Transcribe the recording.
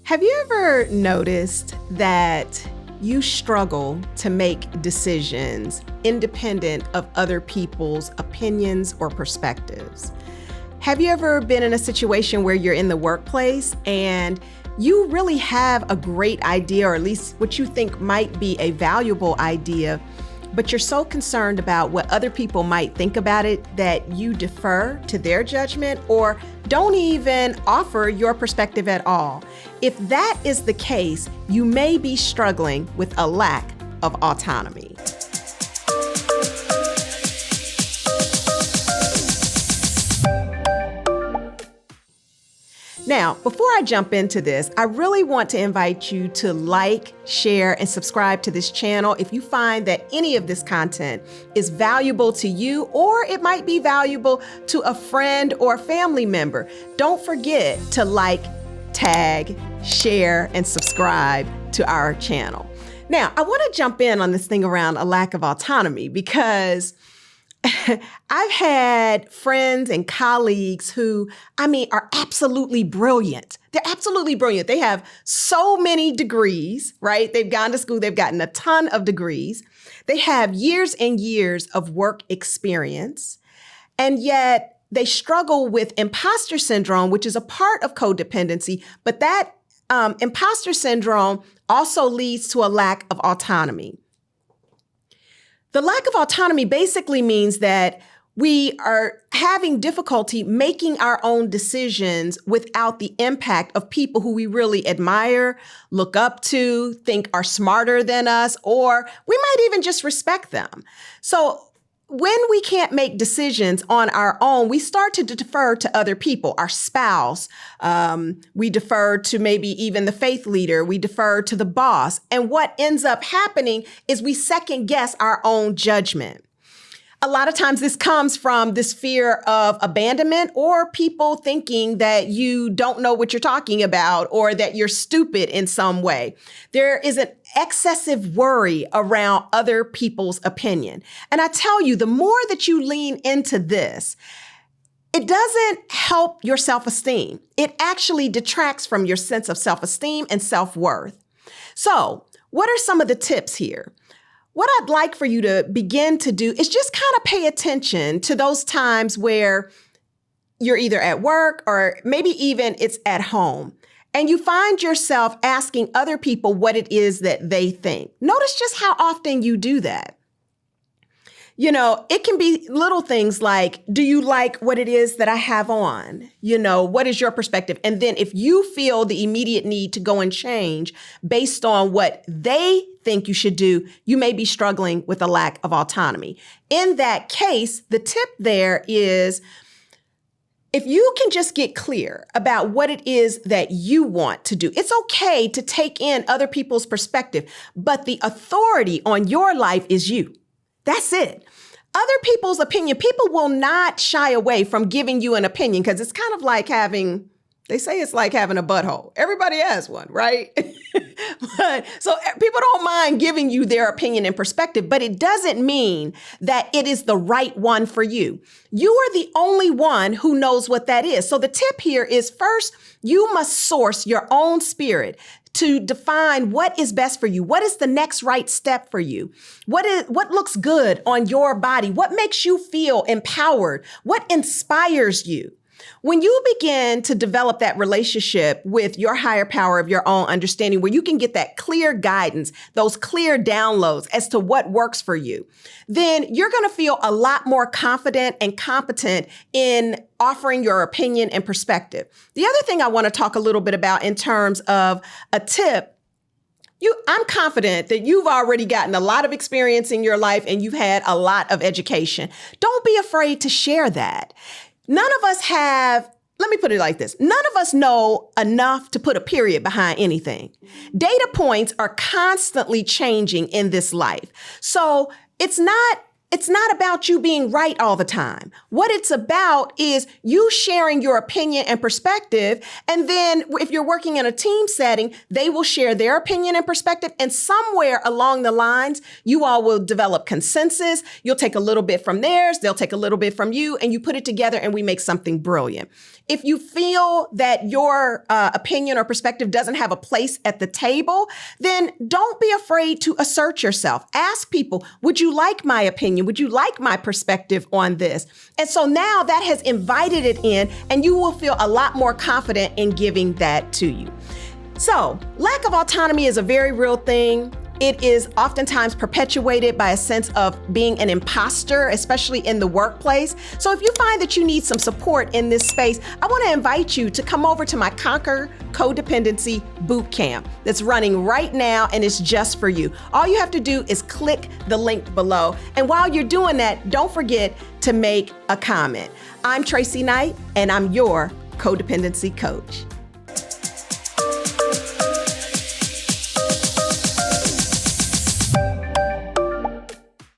Have you ever noticed that you struggle to make decisions independent of other people's opinions or perspectives? Have you ever been in a situation where you're in the workplace and you really have a great idea, or at least what you think might be a valuable idea, but you're so concerned about what other people might think about it that you defer to their judgment or don't even offer your perspective at all? If that is the case, you may be struggling with a lack of autonomy. Now, before I jump into this, I really want to invite you to like, share, and subscribe to this channel if you find that any of this content is valuable to you, or it might be valuable to a friend or a family member. Don't forget to like, tag, share, and subscribe to our channel. Now, I want to jump in on this thing around a lack of autonomy because I've had friends and colleagues who, are absolutely brilliant. They're absolutely brilliant. They have so many degrees, right? They've gone to school. They've gotten a ton of degrees. They have years and years of work experience. And yet they struggle with imposter syndrome, which is a part of codependency. But that imposter syndrome also leads to a lack of autonomy. The lack of autonomy basically means that we are having difficulty making our own decisions without the impact of people who we really admire, look up to, think are smarter than us, or we might even just respect them. So when we can't make decisions on our own, we start to defer to other people, our spouse. We defer to maybe even the faith leader. We defer to the boss. And what ends up happening is we second guess our own judgment. A lot of times this comes from this fear of abandonment or people thinking that you don't know what you're talking about or that you're stupid in some way. There is an excessive worry around other people's opinion. And I tell you, the more that you lean into this, it doesn't help your self-esteem. It actually detracts from your sense of self-esteem and self-worth. So, what are some of the tips here? What I'd like for you to begin to do is just kind of pay attention to those times where you're either at work or maybe even it's at home, and you find yourself asking other people what it is that they think. Notice just how often you do that. It can be little things like, do you like what it is that I have on? What is your perspective? And then if you feel the immediate need to go and change based on what they think you should do, you may be struggling with a lack of autonomy. In that case, the tip there is, if you can just get clear about what it is that you want to do, it's okay to take in other people's perspective, but the authority on your life is you. That's it. Other people's opinion, people will not shy away from giving you an opinion because it's kind of like they say it's like having a butthole. Everybody has one, right? So people don't mind giving you their opinion and perspective, but it doesn't mean that it is the right one for you. You are the only one who knows what that is. So the tip here is, first, you must source your own spirit to define what is best for you. What is the next right step for you? What looks good on your body? What makes you feel empowered? What inspires you? When you begin to develop that relationship with your higher power of your own understanding, where you can get that clear guidance, those clear downloads as to what works for you, then you're going to feel a lot more confident and competent in offering your opinion and perspective. The other thing I want to talk a little bit about in terms of a tip, I'm confident that you've already gotten a lot of experience in your life and you've had a lot of education. Don't be afraid to share that. None of us let me put it like this. None of us know enough to put a period behind anything. Data points are constantly changing in this life. So it's not It's not about you being right all the time. What it's about is you sharing your opinion and perspective. And then if you're working in a team setting, they will share their opinion and perspective. And somewhere along the lines, you all will develop consensus. You'll take a little bit from theirs. They'll take a little bit from you, and you put it together and we make something brilliant. If you feel that your opinion or perspective doesn't have a place at the table, then don't be afraid to assert yourself. Ask people, would you like my opinion? Would you like my perspective on this? And so now that has invited it in, and you will feel a lot more confident in giving that to you. So, lack of autonomy is a very real thing. It is oftentimes perpetuated by a sense of being an imposter, especially in the workplace. So if you find that you need some support in this space, I want to invite you to come over to my Conquer Co-dependency Bootcamp that's running right now, and it's just for you. All you have to do is click the link below. And while you're doing that, don't forget to make a comment. I'm Tracey Knight, and I'm your codependency coach.